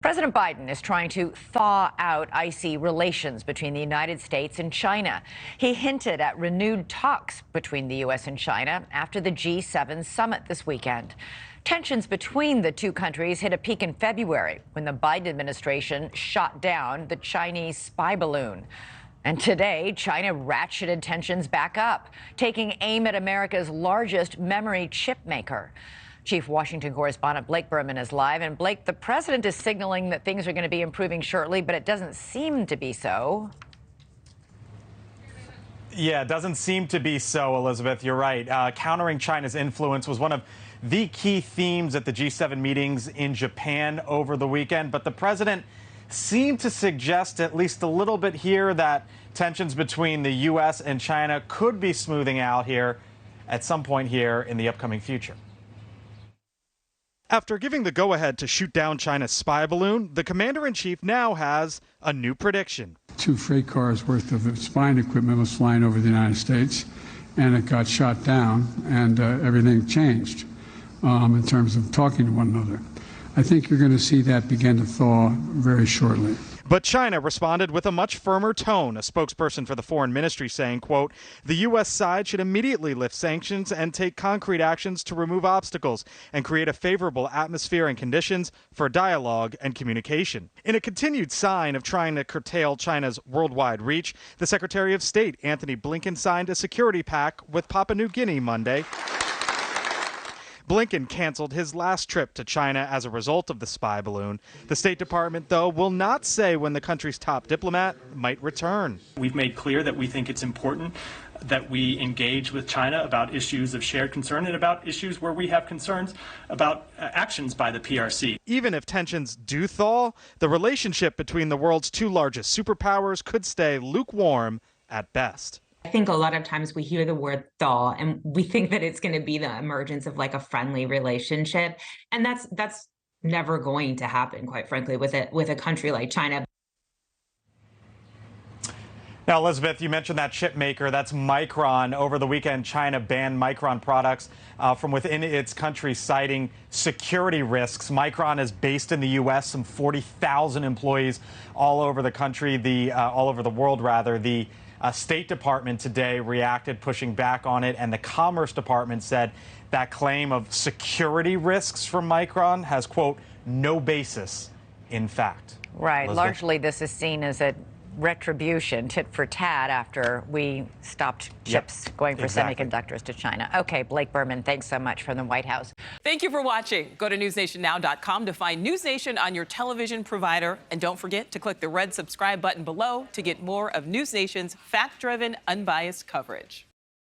President Biden is trying to thaw out icy relations between the United States and China. He hinted at renewed talks between the U.S. and China after the G7 summit this weekend. Tensions between the two countries hit a peak in February when the Biden administration shot down the Chinese spy balloon. And today, China ratcheted tensions back up, taking aim at America's largest memory chip maker. Chief Washington Correspondent Blake Burman is live. And Blake, the president is signaling that things are going to be improving shortly, but it doesn't seem to be so. Yeah, it doesn't seem to be so, Elizabeth. You're right. Countering China's influence was one of the key themes at the G7 meetings in Japan over the weekend. But the president seemed to suggest at least a little bit here that tensions between the U.S. and China could be smoothing out here at some point here in the upcoming future. After giving the go-ahead to shoot down China's spy balloon, the commander-in-chief now has a new prediction. 2 freight cars worth of spying equipment was flying over the United States, and it got shot down, and everything changed in terms of talking to one another. I think you're going to see that begin to thaw very shortly. But China responded with a much firmer tone, a spokesperson for the foreign ministry saying, quote, the U.S. side should immediately lift sanctions and take concrete actions to remove obstacles and create a favorable atmosphere and conditions for dialogue and communication. In a continued sign of trying to curtail China's worldwide reach, the Secretary of State, Antony Blinken, signed a security pact with Papua New Guinea Monday. Blinken canceled his last trip to China as a result of the spy balloon. The State Department, though, will not say when the country's top diplomat might return. We've made clear that we think it's important that we engage with China about issues of shared concern and about issues where we have concerns about actions by the PRC. Even if tensions do thaw, the relationship between the world's 2 largest superpowers could stay lukewarm at best. I think a lot of times we hear the word thaw and we think that it's going to be the emergence of like a friendly relationship. And that's never going to happen, quite frankly, with a country like China. Now, Elizabeth, you mentioned that chip maker. That's Micron. Over the weekend, China banned Micron products from within its country, citing security risks. Micron is based in the U.S., some 40,000 employees all over the country, all over the world, rather. The State Department today reacted, pushing back on it, and the Commerce Department said that claim of security risks from Micron has, quote, no basis in fact. Right. Elizabeth? Largely, this is seen as a retribution, tit for tat, after we stopped chips going for semiconductors to China. Okay, Blake Burman, thanks so much from the White House. Thank you for watching. Go to newsnationnow.com to find NewsNation on your television provider. And don't forget to click the red subscribe button below to get more of NewsNation's fact-driven, unbiased coverage.